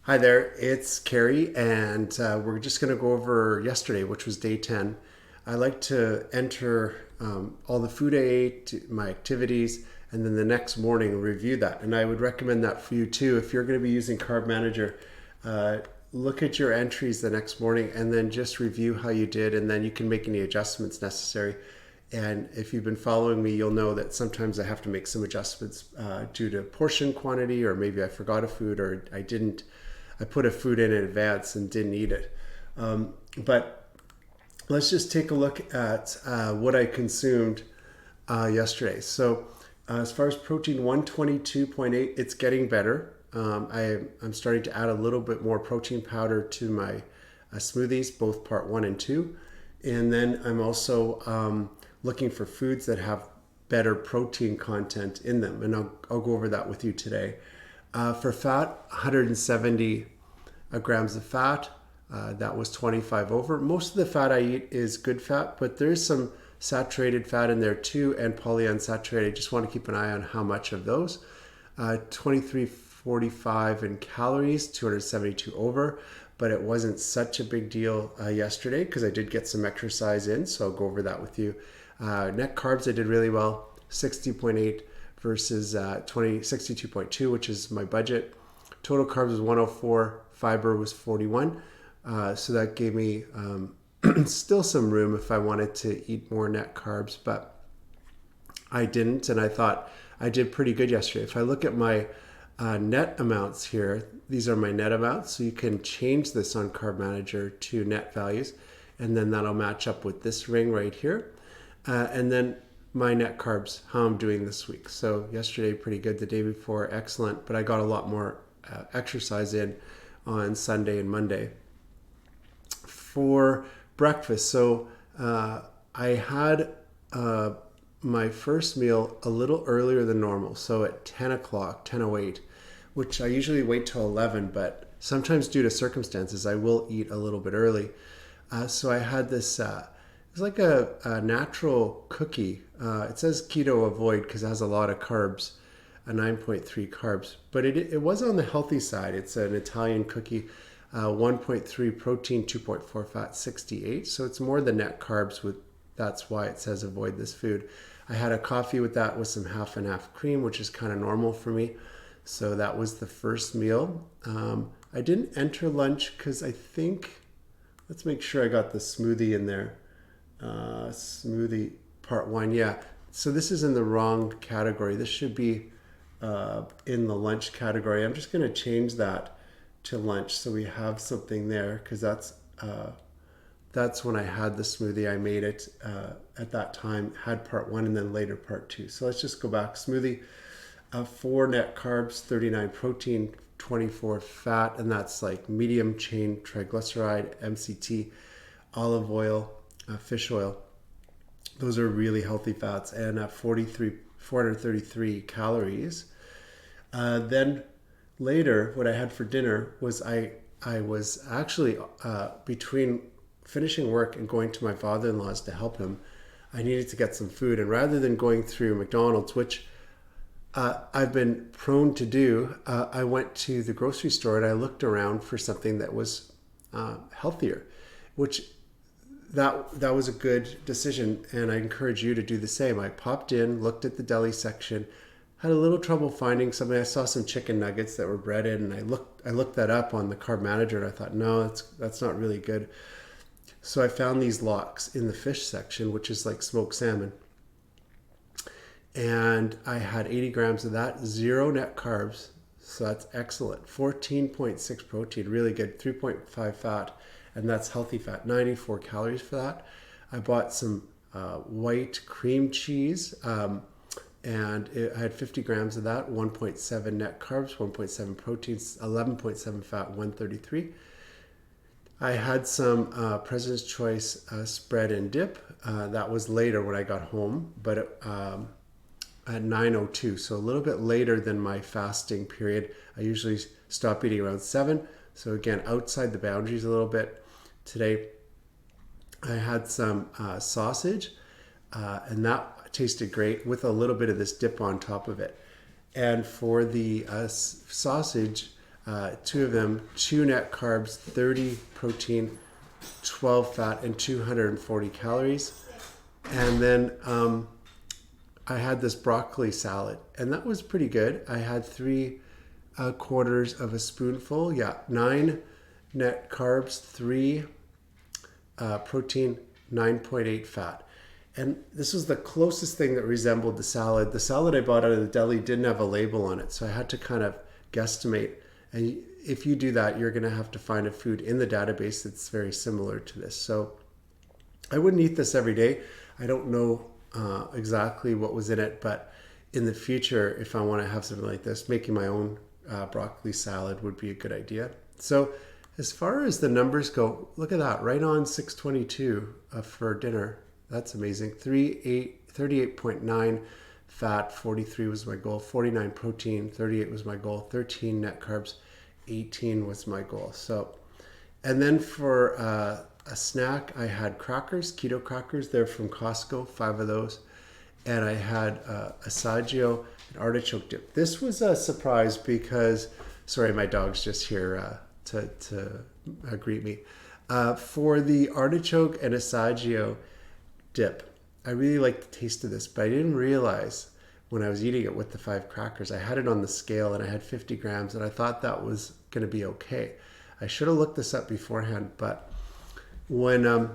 Hi there, it's Carrie, and we're just going to go over yesterday, which was day 10. I like to enter all the food I ate, my activities, and then the next morning review that. And I would recommend that for you too. If you're going to be using Carb Manager, uh, look at your entries the next morning and then just review how you did, and then you can make any adjustments necessary. And if you've been following me, you'll know that sometimes I have to make some adjustments due to portion quantity, or maybe I forgot a food, or I put a food in advance and didn't eat it. But let's just take a look at what I consumed yesterday. As far as protein, 122.8, it's getting better. I'm starting to add a little bit more protein powder to my smoothies, both part one and two. And then I'm also looking for foods that have better protein content in them. And I'll go over that with you today. For fat, 170 grams of fat. That was 25 over. Most of the fat I eat is good fat, but there is some saturated fat in there too, and polyunsaturated. Just want to keep an eye on how much of those. 2345 in calories, 272 over, but it wasn't such a big deal yesterday because I did get some exercise in, so I'll go over that with you. Net carbs, I did really well, 60.8 versus 62.2, which is my budget. Total carbs was 104, fiber was 41. So that gave me still some room if I wanted to eat more net carbs, but I didn't, and I thought I did pretty good yesterday. If I look at my net amounts here, these are my net amounts, so you can change this on Carb Manager to net values, and then that'll match up with this ring right here. And then my net carbs, how I'm doing this week. So yesterday, pretty good. The day before, excellent. But I got a lot more exercise in on Sunday and Monday. For breakfast, so I had my first meal a little earlier than normal. So at 10 o'clock, 10:08, which I usually wait till 11, but sometimes due to circumstances, I will eat a little bit early. So I had this it's like a natural cookie. It says keto avoid because it has a lot of carbs, 9.3 carbs, but it was on the healthy side. It's an Italian cookie, 1.3 protein, 2.4 fat, 68. So it's more the net carbs. That's why it says avoid this food. I had a coffee with that with some half and half cream, which is kind of normal for me. So that was the first meal. I didn't enter lunch because let's make sure I got the smoothie in there. Smoothie part one, yeah. So this is in the wrong category. This should be in the lunch category. I'm just going to change that to lunch so we have something there, because that's when I had the smoothie. I made it at that time, had part one and then later part two. So let's just go back. Smoothie, 4 net carbs, 39 protein, 24 fat, and that's like medium chain triglyceride, MCT, olive oil, fish oil. Those are really healthy fats, and at 433 calories. Then later, what I had for dinner was I was actually between finishing work and going to my father-in-law's to help him, I needed to get some food. And rather than going through McDonald's, which I've been prone to do, I went to the grocery store and I looked around for something that was healthier, which that was a good decision, and I encourage you to do the same. I popped in, looked at the deli section, had a little trouble finding something. I saw some chicken nuggets that were breaded, and I looked that up on the Carb Manager, and I thought, no, that's not really good. So I found these lox in the fish section, which is like smoked salmon, and I had 80 grams of that, 0 net carbs, so that's excellent. 14.6 protein, really good. 3.5 fat, and that's healthy fat. 94 calories for that. I bought some white cream cheese, and I had 50 grams of that. 1.7 net carbs, 1.7 proteins, 11.7 fat, 133. I had some President's Choice spread and dip. That was later when I got home, but at 9:02, so a little bit later than my fasting period. I usually stop eating around 7, so again, outside the boundaries a little bit. Today, I had some sausage, and that tasted great with a little bit of this dip on top of it. And for the sausage, two of them, 2 net carbs, 30 protein, 12 fat, and 240 calories. And then I had this broccoli salad, and that was pretty good. I had 3/4 of a spoonful. 9 net carbs, 3 protein, 9.8 fat. And this was the closest thing that resembled the salad. The salad I bought out of the deli didn't have a label on it, so I had to kind of guesstimate. And if you do that, you're going to have to find a food in the database that's very similar to this. So I wouldn't eat this every day. I don't know exactly what was in it, but in the future, if I want to have something like this, making my own broccoli salad would be a good idea. So as far as the numbers go, look at that, right on 622 for dinner. That's amazing. 38.9 fat, 43 was my goal, 49 protein, 38 was my goal, 13 net carbs, 18 was my goal. So, and then for a snack, I had crackers, keto crackers. They're from Costco, 5 of those. And I had assaggio and artichoke dip. This was a surprise because, sorry, my dog's just here to greet me. For the artichoke and assaggio dip, I really like the taste of this, but I didn't realize when I was eating it with the 5 crackers, I had it on the scale and I had 50 grams, and I thought that was going to be okay. I should have looked this up beforehand, but when I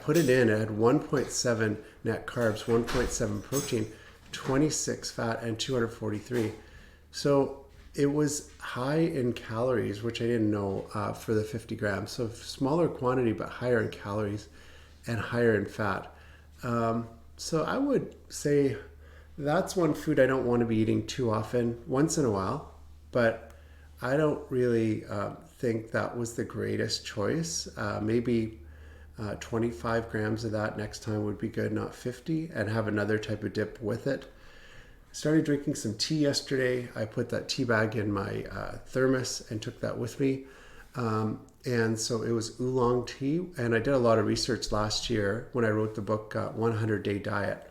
put it in, it had 1.7 net carbs, 1.7 protein, 26 fat, and 243. So it was high in calories, which I didn't know for the 50 grams. So smaller quantity, but higher in calories and higher in fat. So I would say that's one food I don't want to be eating too often, once in a while, but I don't really think that was the greatest choice. Maybe 25 grams of that next time would be good, not 50, and have another type of dip with it. Started drinking some tea yesterday. I put that tea bag in my thermos and took that with me. And so it was oolong tea. And I did a lot of research last year when I wrote the book, 100 Day Diet,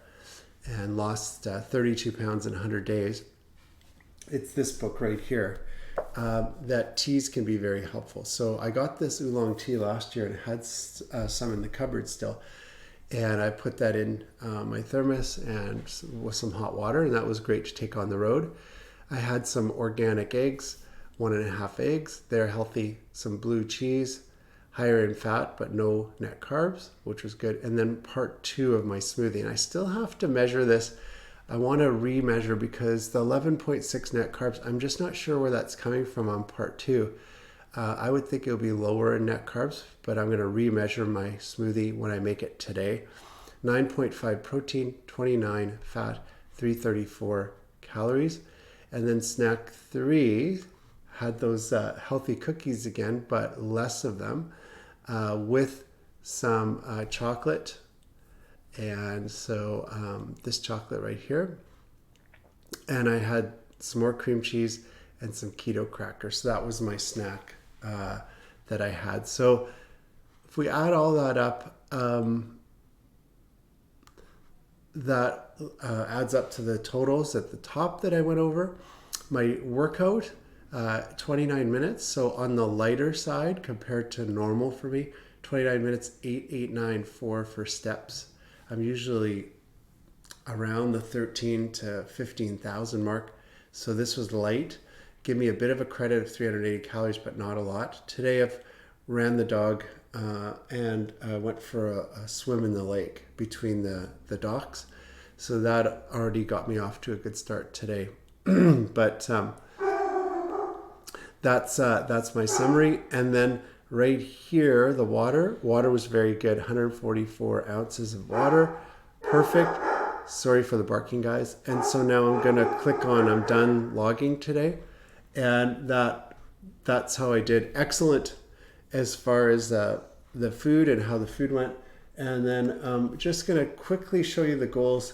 and lost 32 pounds in 100 days. It's this book right here, that teas can be very helpful. So I got this oolong tea last year and had some in the cupboard still. And I put that in my thermos and with some hot water, and that was great to take on the road. I had some organic eggs, 1.5 eggs. They're healthy. Some blue cheese, higher in fat, but no net carbs, which was good. And then part 2 of my smoothie. And I still have to measure this. I want to remeasure because the 11.6 net carbs, I'm just not sure where that's coming from on part 2. I would think it'll be lower in net carbs, but I'm going to remeasure my smoothie when I make it today. 9.5 protein, 29 fat, 334 calories. And then snack 3 had those healthy cookies again, but less of them, with some chocolate. And so this chocolate right here. And I had some more cream cheese and some keto crackers. So that was my snack that I had. So if we add all that up, that adds up to the totals at the top that I went over. My workout, 29 minutes. So on the lighter side compared to normal for me, 29 minutes, 8,894 for steps. I'm usually around the 13 to 15,000 mark. So this was light. Give me a bit of a credit of 380 calories, but not a lot. Today I've ran the dog and went for a swim in the lake between the docks. So that already got me off to a good start today. But that's my summary. And then right here, the water was very good. 144 ounces of water. Perfect. Sorry for the barking, guys. And so now I'm going to click on I'm done logging today. And that's how I did. Excellent as far as the food and how the food went. And then just going to quickly show you the goals.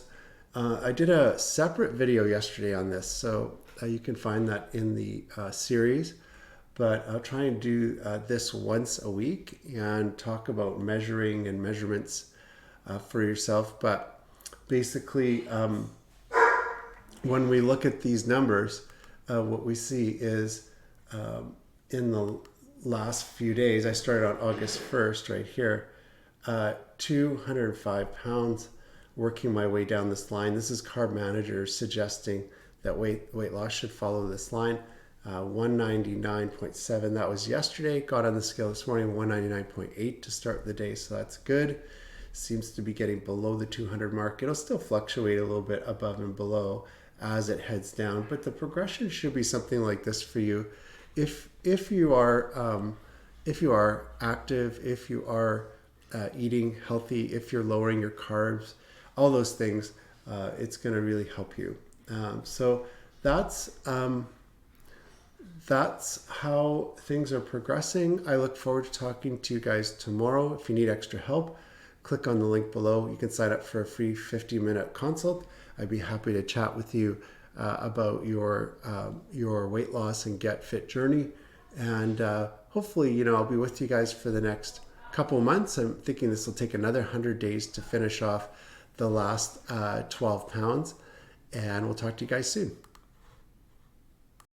I did a separate video yesterday on this, so you can find that in the series. But I'll try and do this once a week and talk about measuring and measurements for yourself. But basically, when we look at these numbers, what we see is in the last few days, I started on August 1st right here, 205 pounds, working my way down this line. This is Carb Manager suggesting that weight loss should follow this line. 199.7, that was yesterday. Got on the scale this morning, 199.8 to start the day, so that's good. Seems to be getting below the 200 mark. It'll still fluctuate a little bit above and below as it heads down, but the progression should be something like this for you. If you are active, if you are eating healthy, if you're lowering your carbs, all those things, it's going to really help you. So that's how things are progressing. I look forward to talking to you guys tomorrow. If you need extra help, click on the link below. You can sign up for a free 50-minute consult. I'd be happy to chat with you about your weight loss and get fit journey. And hopefully, I'll be with you guys for the next couple of months. I'm thinking this will take another 100 days to finish off the last 12 pounds. And we'll talk to you guys soon.